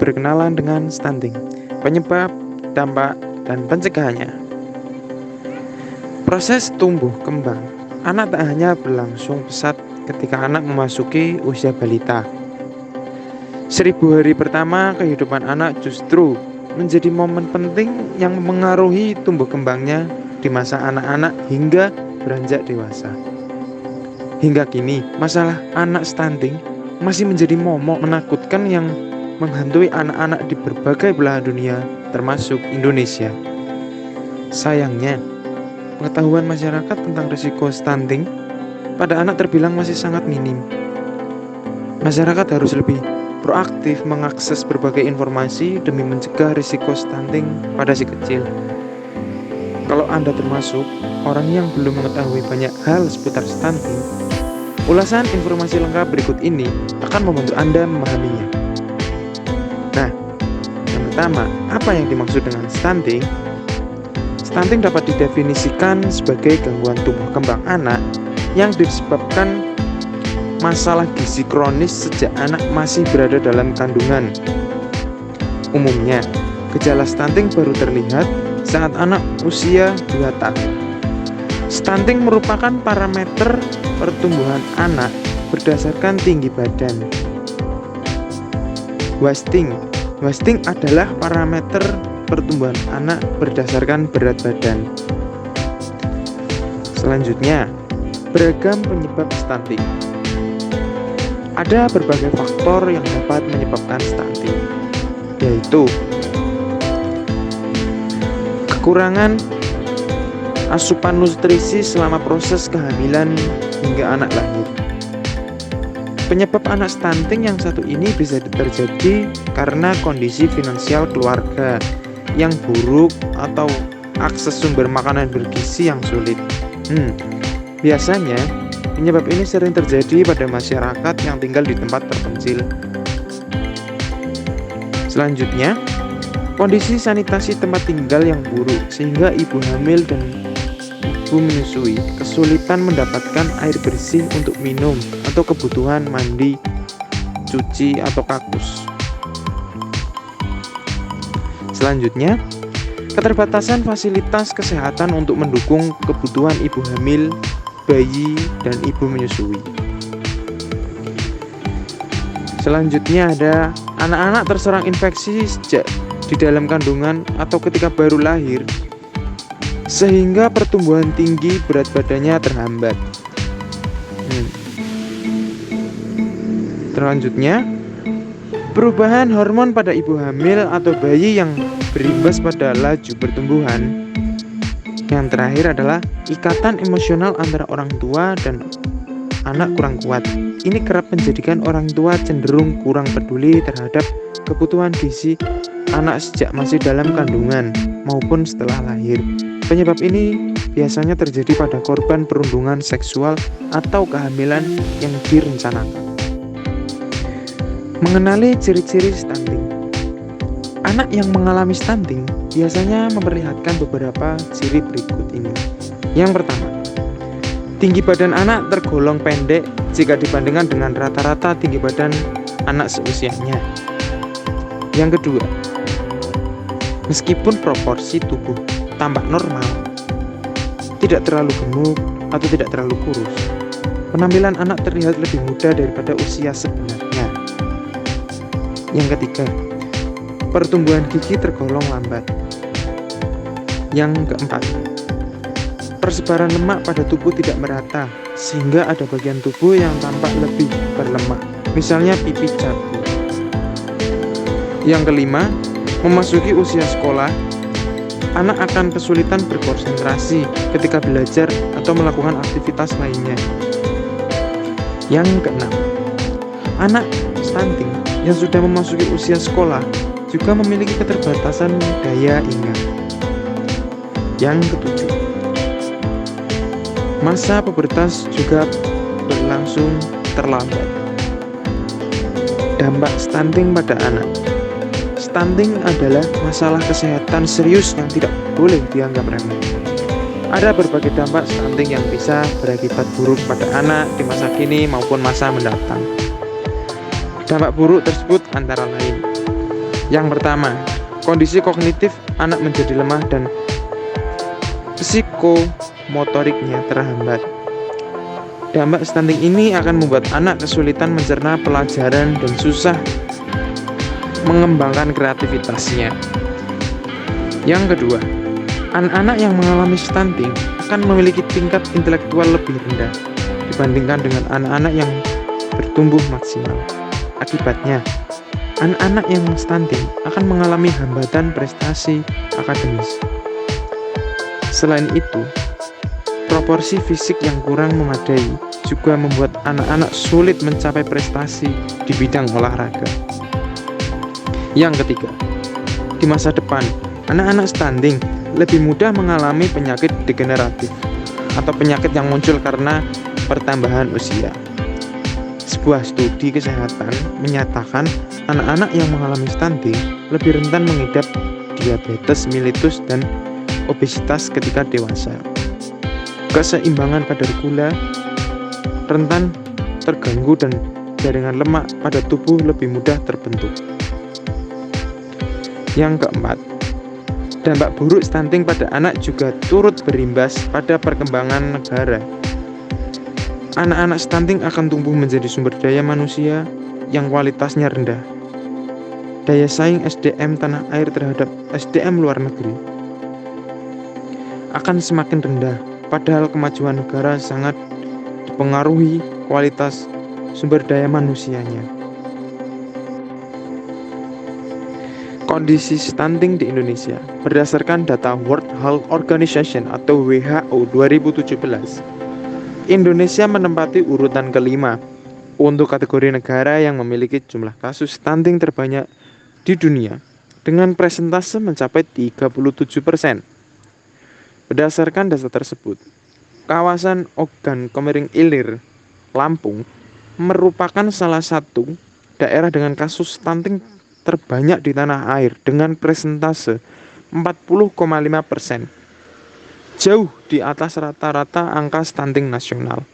berkenalan dengan stunting, penyebab, dampak, dan pencegahannya. Proses tumbuh kembang anak tak hanya berlangsung pesat ketika anak memasuki usia balita. 1000 hari pertama kehidupan anak justru menjadi momen penting yang memengaruhi tumbuh kembangnya di masa anak-anak hingga beranjak dewasa. Hingga kini, masalah anak stunting masih menjadi momok menakutkan yang menghantui anak-anak di berbagai belahan dunia, termasuk Indonesia. Sayangnya, pengetahuan masyarakat tentang risiko stunting pada anak terbilang masih sangat minim. Masyarakat harus lebih proaktif mengakses berbagai informasi demi mencegah risiko stunting pada si kecil. Kalau Anda termasuk orang yang belum mengetahui banyak hal seputar stunting, ulasan informasi lengkap berikut ini akan membantu Anda memahaminya. Nah, yang pertama, apa yang dimaksud dengan stunting? Stunting dapat didefinisikan sebagai gangguan tumbuh kembang anak yang disebabkan masalah gizi kronis sejak anak masih berada dalam kandungan. Umumnya, gejala stunting baru terlihat saat anak usia 2 tahun. Stunting merupakan parameter pertumbuhan anak berdasarkan tinggi badan. Wasting adalah parameter pertumbuhan anak berdasarkan berat badan. Selanjutnya, beragam penyebab stunting. Ada berbagai faktor yang dapat menyebabkan stunting, yaitu kekurangan asupan nutrisi selama proses kehamilan hingga anak lahir. Penyebab anak stunting yang satu ini bisa terjadi karena kondisi finansial keluarga yang buruk atau akses sumber makanan bergizi yang sulit. Biasanya, penyebab ini sering terjadi pada masyarakat yang tinggal di tempat terpencil. Selanjutnya, kondisi sanitasi tempat tinggal yang buruk sehingga ibu hamil dan ibu menyusui kesulitan mendapatkan air bersih untuk minum atau kebutuhan mandi, cuci, atau kakus. Selanjutnya, keterbatasan fasilitas kesehatan untuk mendukung kebutuhan ibu hamil, bayi, dan ibu menyusui. Selanjutnya ada anak-anak terserang infeksi sejak di dalam kandungan atau ketika baru lahir, sehingga pertumbuhan tinggi berat badannya terhambat. Selanjutnya, perubahan hormon pada ibu hamil atau bayi yang berimbas pada laju pertumbuhan. Yang terakhir adalah ikatan emosional antara orang tua dan anak kurang kuat. Ini kerap menjadikan orang tua cenderung kurang peduli terhadap kebutuhan gizi anak sejak masih dalam kandungan maupun setelah lahir. Penyebab ini biasanya terjadi pada korban perundungan seksual atau kehamilan yang direncanakan. Mengenali ciri-ciri stunting. Anak yang mengalami stunting biasanya memperlihatkan beberapa ciri berikut ini. Yang pertama, tinggi badan anak tergolong pendek jika dibandingkan dengan rata-rata tinggi badan anak seusianya. Yang kedua, meskipun proporsi tubuh tampak normal, tidak terlalu gemuk atau tidak terlalu kurus, penampilan anak terlihat lebih muda daripada usia sebenarnya. Yang ketiga, pertumbuhan gigi tergolong lambat. Yang keempat, persebaran lemak pada tubuh tidak merata, sehingga ada bagian tubuh yang tampak lebih berlemak, misalnya pipi cabi. Yang kelima, memasuki usia sekolah, anak akan kesulitan berkonsentrasi ketika belajar atau melakukan aktivitas lainnya. Yang keenam, anak stunting yang sudah memasuki usia sekolah juga memiliki keterbatasan daya ingat. Yang ketujuh, masa pubertas juga berlangsung terlambat. Dampak stunting pada anak. Stunting adalah masalah kesehatan serius yang tidak boleh dianggap remeh. Ada berbagai dampak stunting yang bisa berakibat buruk pada anak di masa kini maupun masa mendatang. Dampak buruk tersebut antara lain Yang pertama, kondisi kognitif anak menjadi lemah dan psikomotoriknya terhambat. Dampak stunting ini akan membuat anak kesulitan mencerna pelajaran dan susah mengembangkan kreativitasnya. Yang kedua, anak-anak yang mengalami stunting akan memiliki tingkat intelektual lebih rendah dibandingkan dengan anak-anak yang bertumbuh maksimal. Akibatnya, anak-anak yang stunting akan mengalami hambatan prestasi akademis. Selain itu, proporsi fisik yang kurang memadai juga membuat anak-anak sulit mencapai prestasi di bidang olahraga. Yang ketiga, di masa depan, anak-anak stunting lebih mudah mengalami penyakit degeneratif atau penyakit yang muncul karena pertambahan usia. Sebuah studi kesehatan menyatakan anak-anak yang mengalami stunting lebih rentan mengidap diabetes mellitus dan obesitas ketika dewasa. Keseimbangan kadar gula rentan terganggu dan jaringan lemak pada tubuh lebih mudah terbentuk. Yang keempat, dampak buruk stunting pada anak juga turut berimbas pada perkembangan negara. Anak-anak stunting akan tumbuh menjadi sumber daya manusia yang kualitasnya rendah. Daya saing SDM tanah air terhadap SDM luar negeri akan semakin rendah, padahal kemajuan negara sangat dipengaruhi kualitas sumber daya manusianya. Kondisi stunting di Indonesia berdasarkan data World Health Organization atau WHO 2017, Indonesia menempati urutan kelima untuk kategori negara yang memiliki jumlah kasus stunting terbanyak di dunia dengan persentase mencapai 37%. Berdasarkan data tersebut, kawasan Ogan Komering Ilir, Lampung merupakan salah satu daerah dengan kasus stunting terbanyak di tanah air dengan persentase 40,5%, jauh di atas rata-rata angka stunting nasional.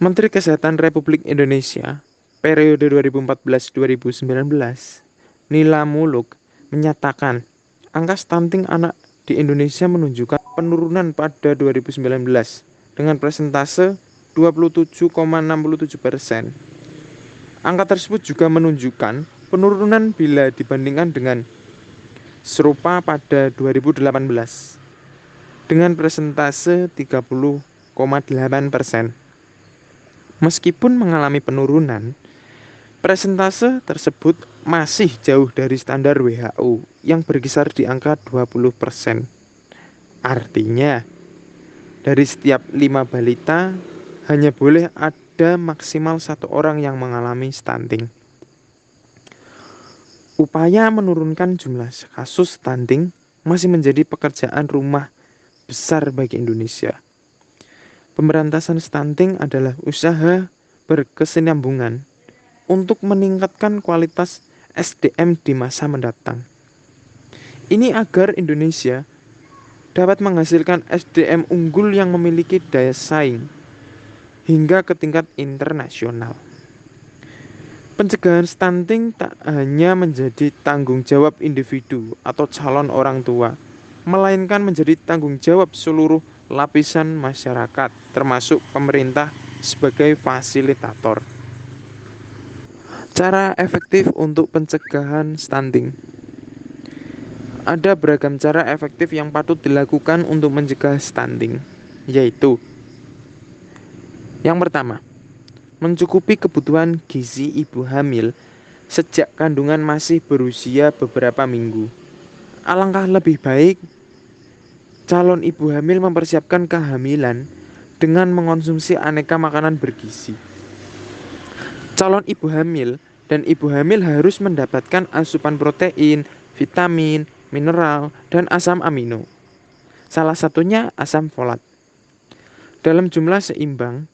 Menteri Kesehatan Republik Indonesia periode 2014-2019, Nila Muluk, menyatakan angka stunting anak di Indonesia menunjukkan penurunan pada 2019 dengan persentase 27,67%. Angka tersebut juga menunjukkan penurunan bila dibandingkan dengan serupa pada 2018 dengan persentase 30,8%. Meskipun mengalami penurunan, persentase tersebut masih jauh dari standar WHO yang berkisar di angka 20%. Artinya, dari setiap 5 balita hanya boleh ada maksimal 1 orang yang mengalami stunting. Upaya menurunkan jumlah kasus stunting masih menjadi pekerjaan rumah besar bagi Indonesia. Pemberantasan stunting adalah usaha berkesinambungan untuk meningkatkan kualitas SDM di masa mendatang. Ini agar Indonesia dapat menghasilkan SDM unggul yang memiliki daya saing hingga ke tingkat internasional. Pencegahan stunting tak hanya menjadi tanggung jawab individu atau calon orang tua, melainkan menjadi tanggung jawab seluruh lapisan masyarakat, termasuk pemerintah sebagai fasilitator. Cara efektif untuk pencegahan stunting. Ada beragam cara efektif yang patut dilakukan untuk mencegah stunting, yaitu yang pertama, mencukupi kebutuhan gizi ibu hamil sejak kandungan masih berusia beberapa minggu. Alangkah lebih baik calon ibu hamil mempersiapkan kehamilan dengan mengonsumsi aneka makanan bergizi. Calon ibu hamil dan ibu hamil harus mendapatkan asupan protein, vitamin, mineral, dan asam amino. Salah satunya asam folat dalam jumlah seimbang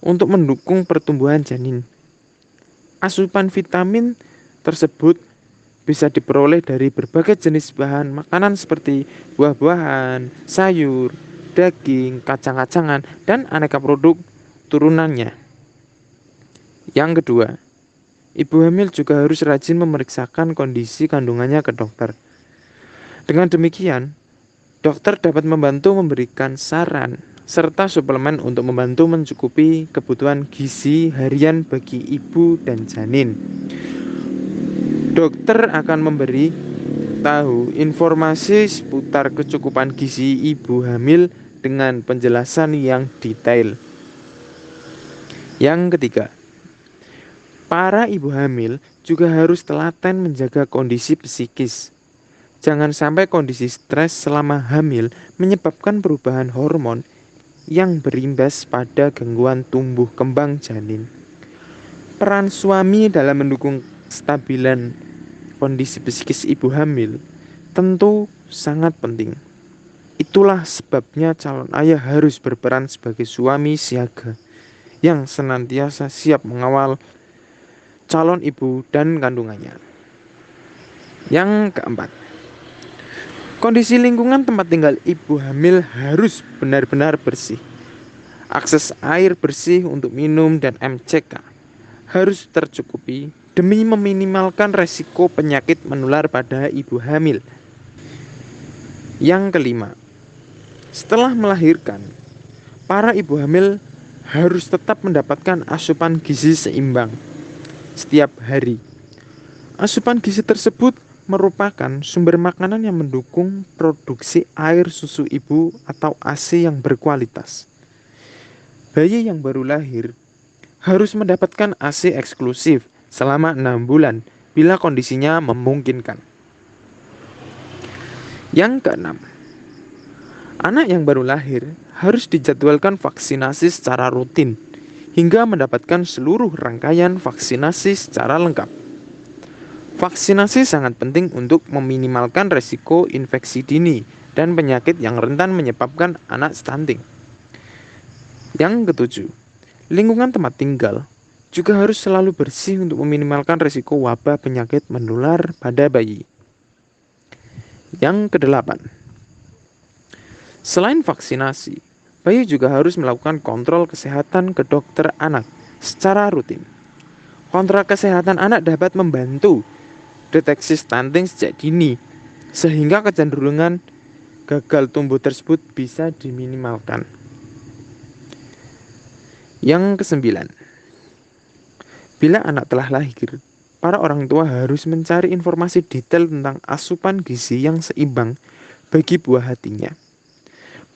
untuk mendukung pertumbuhan janin. Asupan vitamin tersebut bisa diperoleh dari berbagai jenis bahan makanan seperti buah-buahan, sayur, daging, kacang-kacangan, dan aneka produk turunannya. Yang kedua, Ibu hamil juga harus rajin memeriksakan kondisi kandungannya ke dokter. Dengan demikian, dokter dapat membantu memberikan saran serta suplemen untuk membantu mencukupi kebutuhan gizi harian bagi ibu dan janin. Dokter akan memberi tahu informasi seputar kecukupan gizi ibu hamil dengan penjelasan yang detail. Yang ketiga, para ibu hamil juga harus telaten menjaga kondisi psikis. Jangan sampai kondisi stres selama hamil menyebabkan perubahan hormon yang berimbas pada gangguan tumbuh kembang janin. Peran suami dalam mendukung kestabilan kondisi psikis ibu hamil tentu sangat penting. Itulah sebabnya calon ayah harus berperan sebagai suami siaga yang senantiasa siap mengawal calon ibu dan kandungannya. Yang keempat, kondisi lingkungan tempat tinggal ibu hamil harus benar-benar bersih. Akses air bersih untuk minum dan MCK harus tercukupi demi meminimalkan resiko penyakit menular pada ibu hamil. Yang kelima, setelah melahirkan, para ibu hamil harus tetap mendapatkan asupan gizi seimbang setiap hari. Asupan gizi tersebut merupakan sumber makanan yang mendukung produksi air susu ibu atau ASI yang berkualitas. Bayi yang baru lahir harus mendapatkan ASI eksklusif selama 6 bulan bila kondisinya memungkinkan. Yang keenam, anak yang baru lahir harus dijadwalkan vaksinasi secara rutin hingga mendapatkan seluruh rangkaian vaksinasi secara lengkap. Vaksinasi sangat penting untuk meminimalkan resiko infeksi dini dan penyakit yang rentan menyebabkan anak stunting. Yang ketujuh, lingkungan tempat tinggal juga harus selalu bersih untuk meminimalkan resiko wabah penyakit menular pada bayi. Yang kedelapan, selain vaksinasi, bayi juga harus melakukan kontrol kesehatan ke dokter anak secara rutin. Kontrol kesehatan anak dapat membantu deteksi stunting sejak dini, sehingga kecenderungan gagal tumbuh tersebut bisa diminimalkan. Yang kesembilan, bila anak telah lahir, para orang tua harus mencari informasi detail tentang asupan gizi yang seimbang bagi buah hatinya.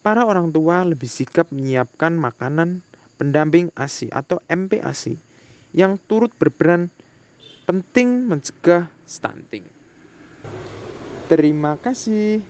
Para orang tua lebih sigap menyiapkan makanan pendamping ASI atau MPASI yang turut berperan penting mencegah stunting. Terima kasih.